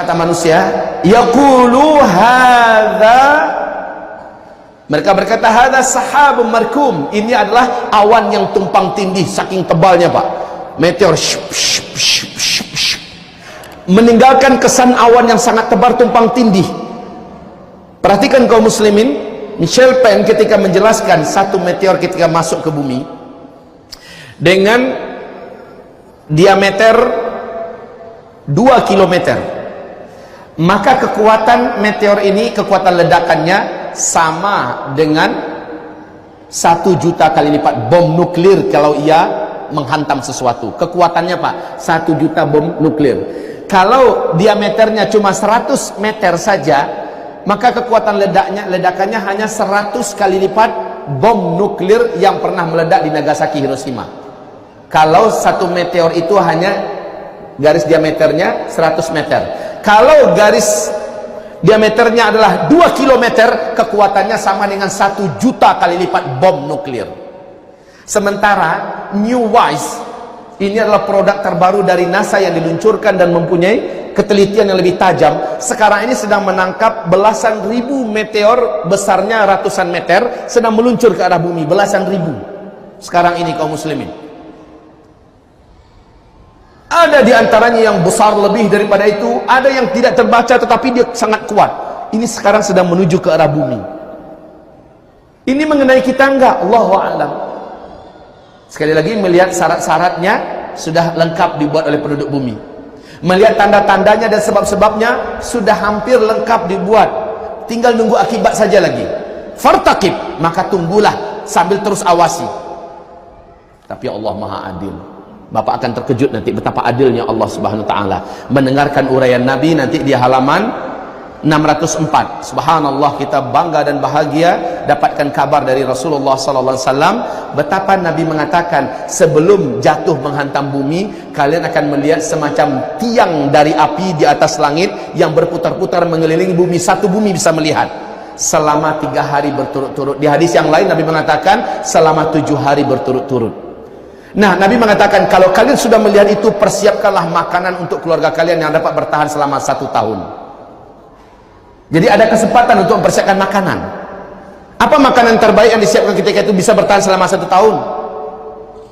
kata manusia, yaqulu hadza, mereka berkata hadza sahabun markum, ini adalah awan yang tumpang tindih saking tebalnya Pak, meteor meninggalkan kesan awan yang sangat tebal tumpang tindih. Perhatikan kaum muslimin, Michel Penn ketika menjelaskan satu meteor ketika masuk ke bumi dengan diameter 2 kilometer, maka kekuatan meteor ini, kekuatan ledakannya sama dengan 1 juta kali lipat bom nuklir kalau ia menghantam sesuatu. Kekuatannya Pak, 1 juta bom nuklir. Kalau diameternya cuma 100 meter saja, maka kekuatan ledakannya hanya 100 kali lipat bom nuklir yang pernah meledak di Nagasaki, Hiroshima. Kalau satu meteor itu hanya garis diameternya 100 meter. Kalau garis diameternya adalah 2 kilometer, kekuatannya sama dengan 1 juta kali lipat bom nuklir. Sementara New WISE ini adalah produk terbaru dari NASA yang diluncurkan dan mempunyai ketelitian yang lebih tajam. Sekarang ini sedang menangkap belasan ribu meteor besarnya ratusan meter sedang meluncur ke arah bumi, belasan ribu sekarang ini kaum muslimin. Ada di antaranya yang besar lebih daripada itu, ada yang tidak terbaca tetapi dia sangat kuat. Ini sekarang sedang menuju ke arah bumi. Ini mengenai kita enggak? Allahu a'lam. Sekali lagi, melihat syarat-syaratnya sudah lengkap dibuat oleh penduduk bumi. Melihat tanda-tandanya dan sebab-sebabnya sudah hampir lengkap dibuat. Tinggal nunggu akibat saja lagi. Fartaqib, maka tunggulah sambil terus awasi. Tapi Allah Maha Adil. Bapak akan terkejut nanti betapa adilnya Allah Subhanahu wa taala. Mendengarkan uraian Nabi nanti di halaman 604. Subhanallah, kita bangga dan bahagia dapatkan kabar dari Rasulullah sallallahu alaihi wasallam betapa Nabi mengatakan sebelum jatuh menghantam bumi, kalian akan melihat semacam tiang dari api di atas langit yang berputar-putar mengelilingi bumi. Satu bumi bisa melihat selama 3 hari berturut-turut. Di hadis yang lain Nabi mengatakan selama 7 hari berturut-turut. Nah, Nabi mengatakan kalau kalian sudah melihat itu, persiapkanlah makanan untuk keluarga kalian yang dapat bertahan selama 1 tahun. Jadi ada kesempatan untuk mempersiapkan makanan. Apa makanan terbaik yang disiapkan ketika itu bisa bertahan selama 1 tahun?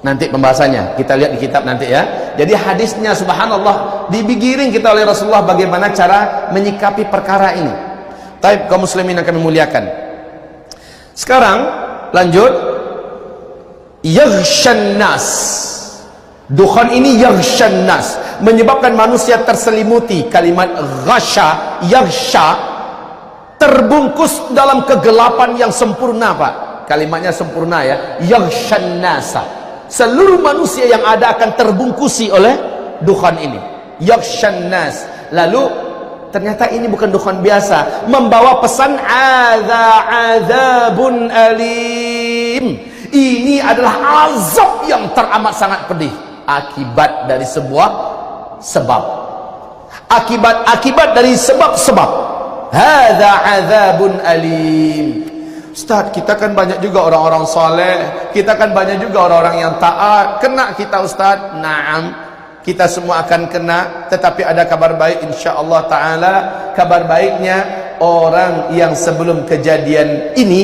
Nanti pembahasannya kita lihat di kitab nanti ya. Jadi hadisnya subhanallah dibigiring kita oleh Rasulullah bagaimana cara menyikapi perkara ini. Taib kaum muslimin akan memuliakan. Sekarang lanjut. Yaghshan nas, dukhan ini yaghshan nas, menyebabkan manusia terselimuti. Kalimat ghasha, yaghsha, terbungkus dalam kegelapan yang sempurna Pak. Kalimatnya sempurna ya. Yaghshan nasa, seluruh manusia yang ada akan terbungkusi oleh dukhan ini. Yaghshan nas. Lalu ternyata ini bukan dukhan biasa, membawa pesan azabun alim. Ini adalah azab yang teramat sangat pedih akibat dari sebuah sebab. Akibat dari sebab-sebab. Hadza azabun alim. Ustaz, kita kan banyak juga orang-orang soleh, kita kan banyak juga orang-orang yang taat. Kena kita Ustaz? Naam, kita semua akan kena. Tetapi ada kabar baik insyaallah taala. Kabar baiknya, orang yang sebelum kejadian ini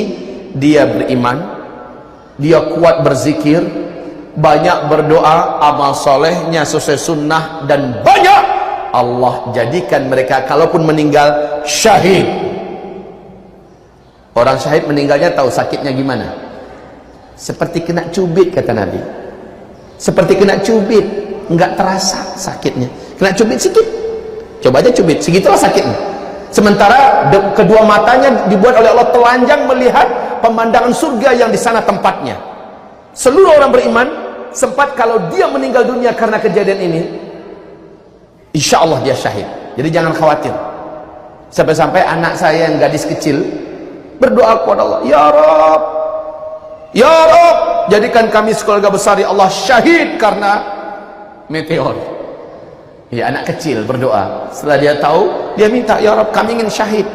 dia beriman, dia kuat berzikir, banyak berdoa, amal solehnya sesuai sunnah, dan banyak Allah jadikan mereka kalaupun meninggal syahid. Orang syahid meninggalnya tahu sakitnya gimana? Seperti kena cubit kata Nabi. Seperti kena cubit, enggak terasa sakitnya. Kena cubit sikit, coba aja cubit, segitulah sakitnya. Sementara kedua matanya dibuat oleh Allah telanjang melihat pemandangan surga yang di sana tempatnya. Seluruh orang beriman sempat kalau dia meninggal dunia karena kejadian ini, insya Allah dia syahid. Jadi jangan khawatir. Sampai-sampai anak saya yang gadis kecil berdoa kepada Allah, ya Rabb, ya Rabb, jadikan kami sekeluarga besar ya Allah syahid karena meteor. Ya, anak kecil berdoa. Setelah dia tahu, dia minta, ya Rabb, kami ingin syahid.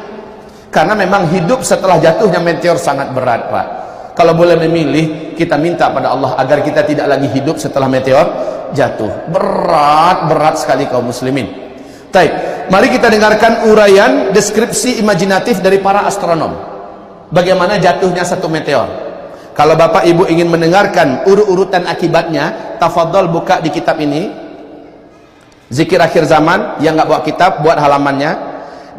Karena memang hidup setelah jatuhnya meteor sangat berat Pak. Kalau boleh memilih, kita minta pada Allah agar kita tidak lagi hidup setelah meteor jatuh. Berat sekali kaum muslimin. Baik. mari kita dengarkan uraian deskripsi imajinatif dari para astronom. Bagaimana jatuhnya satu meteor. Kalau Bapak Ibu ingin mendengarkan urutan akibatnya, tafadhol buka di kitab ini. Zikir Akhir Zaman, yang nggak bawa kitab, buat halamannya.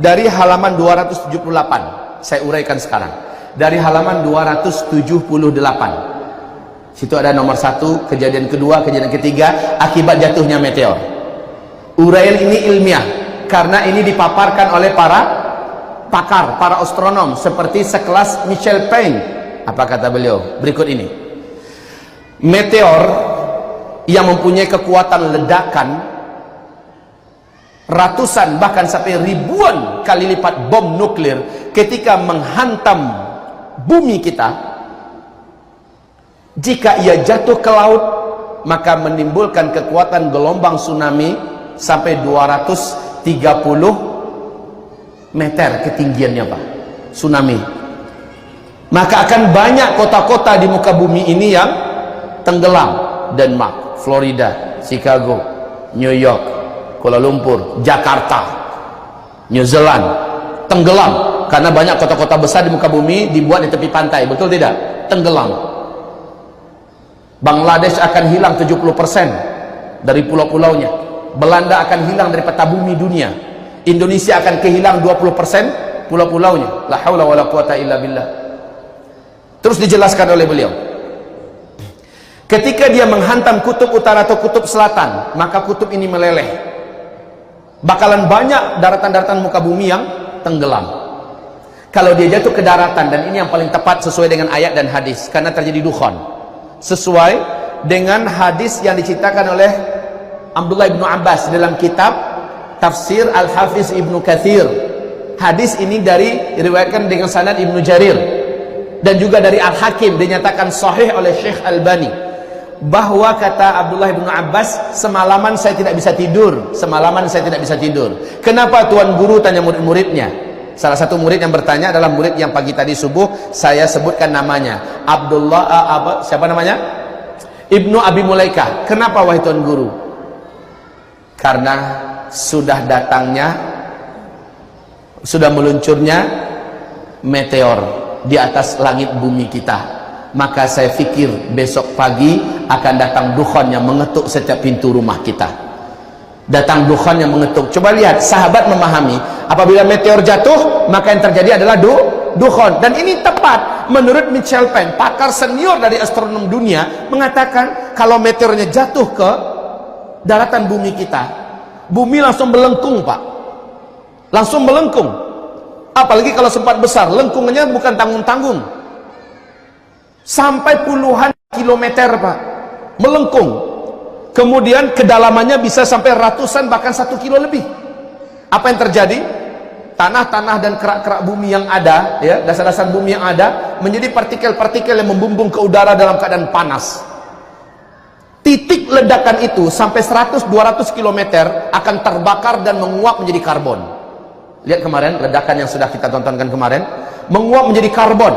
Dari halaman 278, saya uraikan sekarang. Dari halaman 278. Situ ada nomor 1, kejadian kedua, kejadian ketiga, akibat jatuhnya meteor. Uraian ini ilmiah, karena ini dipaparkan oleh para pakar, para astronom, seperti sekelas Michel Payne. Apa kata beliau? Berikut ini. Meteor yang mempunyai kekuatan ledakan ratusan bahkan sampai ribuan kali lipat bom nuklir ketika menghantam bumi kita, jika ia jatuh ke laut maka menimbulkan kekuatan gelombang tsunami sampai 230 meter ketinggiannya Pak, tsunami. Maka akan banyak kota-kota di muka bumi ini yang tenggelam. Denmark, Florida, Chicago, New York, Kuala Lumpur, Jakarta, New Zealand tenggelam karena banyak kota-kota besar di muka bumi dibuat di tepi pantai, betul tidak? Tenggelam. Bangladesh akan hilang 70% dari pulau-pulaunya. Belanda akan hilang dari peta bumi dunia. Indonesia akan kehilang 20% pulau-pulaunya. La haula wala quwata illa billah. Terus dijelaskan oleh beliau, ketika dia menghantam kutub utara atau kutub selatan, maka kutub ini meleleh. Bakalan banyak daratan-daratan muka bumi yang tenggelam. Kalau dia jatuh ke daratan, dan ini yang paling tepat sesuai dengan ayat dan hadis, karena terjadi dukhan, sesuai dengan hadis yang diceritakan oleh Abdullah bin Abbas dalam kitab Tafsir Al-Hafiz Ibnu Katsir. Hadis ini diriwayatkan dengan sanad Ibnu Jarir, dan juga dari Al-Hakim, dinyatakan sahih oleh Syekh Albani, bahwa kata Abdullah bin Abbas, semalaman saya tidak bisa tidur. Semalaman saya tidak bisa tidur. Kenapa Tuan Guru? Tanya murid-muridnya. Salah satu murid yang bertanya adalah murid yang pagi tadi subuh saya sebutkan namanya, Abdullah, siapa namanya? Ibnu Abi Mulaikah. Kenapa wahai Tuan Guru? Karena sudah datangnya, sudah meluncurnya meteor di atas langit bumi kita. Maka saya fikir besok pagi akan datang dukhan yang mengetuk setiap pintu rumah kita. Datang dukhan yang mengetuk. Coba lihat, sahabat memahami apabila meteor jatuh maka yang terjadi adalah dukhan. Dan ini tepat menurut Michel Payne, pakar senior dari astronom dunia, mengatakan kalau meteornya jatuh ke daratan bumi kita, bumi langsung melengkung Pak, langsung melengkung. Apalagi kalau sempat besar, lengkungannya bukan tanggung-tanggung, sampai puluhan kilometer Pak, melengkung. Kemudian kedalamannya bisa sampai ratusan bahkan 1 kilo lebih. Apa yang terjadi? Tanah-tanah dan kerak-kerak bumi yang ada, ya, dasar-dasar bumi yang ada, menjadi partikel-partikel yang membumbung ke udara dalam keadaan panas. Titik ledakan itu sampai 100-200 km akan terbakar dan menguap menjadi karbon. Lihat kemarin ledakan yang sudah kita tontonkan kemarin, menguap menjadi karbon.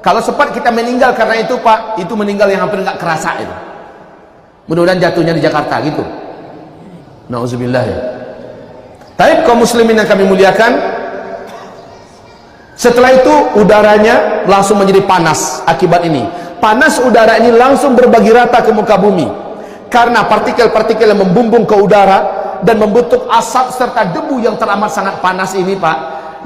Kalau sempat kita meninggal karena itu Pak, itu meninggal yang hampir nggak kerasa itu. Mudah-mudahan jatuhnya di Jakarta gitu. Nauzubillah ya. Taib kaum muslimin yang kami muliakan, setelah itu udaranya langsung menjadi panas akibat ini. Panas udara ini langsung berbagi rata ke muka bumi. Karena partikel-partikel yang membumbung ke udara dan membentuk asap serta debu yang teramat sangat panas ini Pak,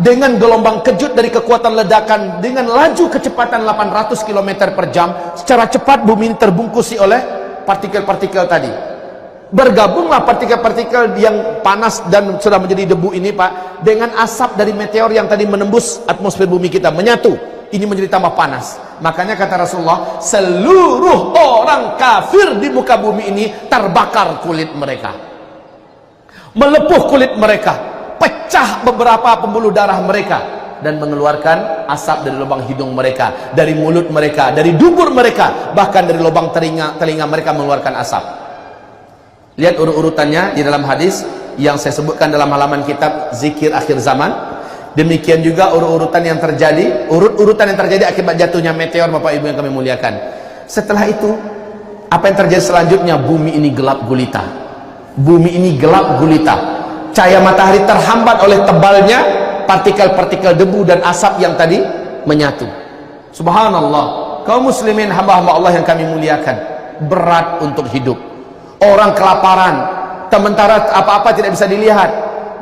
dengan gelombang kejut dari kekuatan ledakan dengan laju kecepatan 800 km per jam, secara cepat bumi ini terbungkusi oleh partikel-partikel tadi. Bergabunglah partikel-partikel yang panas dan sudah menjadi debu ini Pak, dengan asap dari meteor yang tadi menembus atmosfer bumi kita, menyatu. Ini menjadi tambah panas. Makanya kata Rasulullah, seluruh orang kafir di muka bumi ini terbakar kulit mereka, melepuh kulit mereka, pecah beberapa pembuluh darah mereka, dan mengeluarkan asap dari lubang hidung mereka, dari mulut mereka, dari dubur mereka, bahkan dari lubang telinga mereka mengeluarkan asap. Lihat urutannya di dalam hadis yang saya sebutkan dalam halaman kitab Zikir Akhir Zaman. Demikian juga urutan yang terjadi, urutan yang terjadi akibat jatuhnya meteor Bapak Ibu yang kami muliakan. Setelah itu, apa yang terjadi selanjutnya? Bumi ini gelap gulita. Bumi ini gelap gulita. cahaya matahari terhambat oleh tebalnya partikel-partikel debu dan asap yang tadi menyatu. Subhanallah, kaum muslimin hamba-hamba Allah yang kami muliakan, berat untuk hidup. Orang kelaparan, sementara apa-apa tidak bisa dilihat,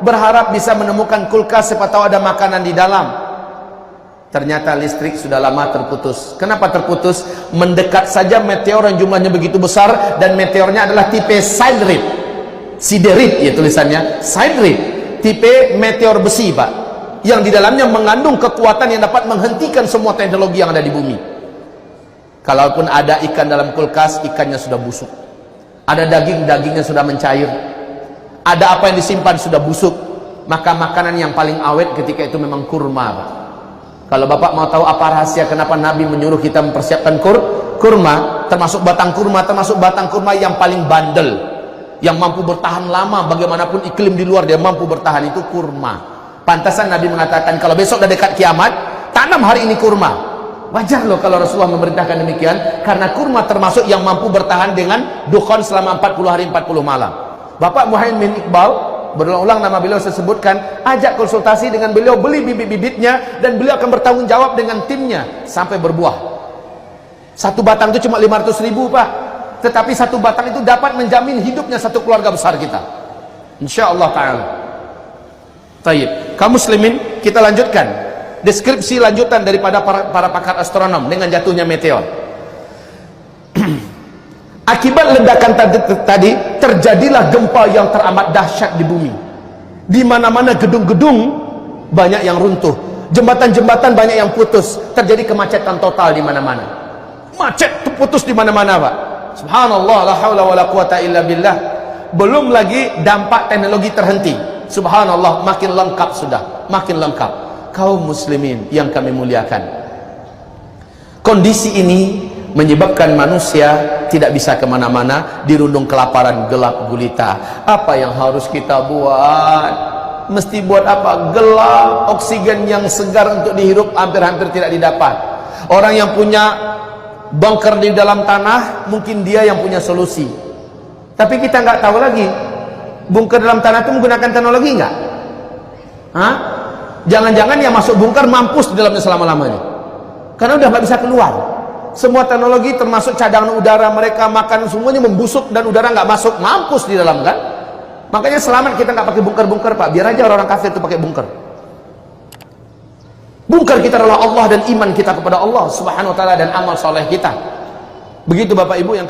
berharap bisa menemukan kulkas siapa tahu ada makanan di dalam. Ternyata listrik sudah lama terputus. Kenapa terputus? Mendekat saja meteor yang jumlahnya begitu besar, dan meteornya adalah tipe sidereid. Sidereid ya tulisannya, sidereid, tipe meteor besi Pak, yang di dalamnya mengandung kekuatan yang dapat menghentikan semua teknologi yang ada di bumi. Kalaupun ada ikan dalam kulkas, ikannya sudah busuk. Ada daging, dagingnya sudah mencair. Ada apa yang disimpan sudah busuk. Maka makanan yang paling awet ketika itu memang kurma Pak. Kalau Bapak mau tahu apa rahasia kenapa Nabi menyuruh kita mempersiapkan kurma, termasuk batang kurma yang paling bandel, yang mampu bertahan lama, bagaimanapun iklim di luar dia mampu bertahan, itu kurma. Pantasan Nabi mengatakan kalau besok dah dekat kiamat, tanam hari ini kurma. Wajar loh kalau Rasulullah memerintahkan demikian, karena kurma termasuk yang mampu bertahan dengan dukhon selama 40 hari 40 malam. Bapak Muhammad bin Iqbal, berulang-ulang nama beliau saya sebutkan, ajak konsultasi dengan beliau, beli bibit-bibitnya, dan beliau akan bertanggung jawab dengan timnya sampai berbuah. Satu batang itu cuma 500.000 Pak, tetapi satu batang itu dapat menjamin hidupnya satu keluarga besar kita, insyaallah ta'ala. Tayyib, kaum muslimin, kita lanjutkan deskripsi lanjutan daripada para pakar astronom dengan jatuhnya meteor. Akibat ledakan tadi terjadilah gempa yang teramat dahsyat di bumi. Di mana-mana gedung-gedung banyak yang runtuh, jembatan-jembatan banyak yang putus, terjadi kemacetan total di mana-mana. Macet putus di mana-mana Pak. Subhanallah, la haula wala quwata illa billah. Belum lagi dampak teknologi terhenti. Subhanallah, makin lengkap sudah, makin lengkap. Kaum muslimin yang kami muliakan, kondisi ini menyebabkan manusia tidak bisa kemana-mana, dirundung kelaparan gelap gulita. Apa yang harus kita buat? Mesti buat apa? Gelap, oksigen yang segar untuk dihirup hampir-hampir tidak didapat. Orang yang punya bunker di dalam tanah, mungkin dia yang punya solusi. Tapi kita nggak tahu lagi, bunker dalam tanah itu menggunakan teknologi nggak? Jangan-jangan yang masuk bunker mampus di dalamnya selama-lamanya, karena udah nggak bisa keluar. Semua teknologi termasuk cadangan udara mereka, makan semuanya membusuk dan udara nggak masuk, mampus di dalam kan. Makanya selamat kita nggak pakai bunker-bunker Pak, biar aja orang kafir itu pakai bunker. Bunker kita adalah Allah dan iman kita kepada Allah Subhanahu wa taala dan amal soleh kita. Begitu Bapak Ibu yang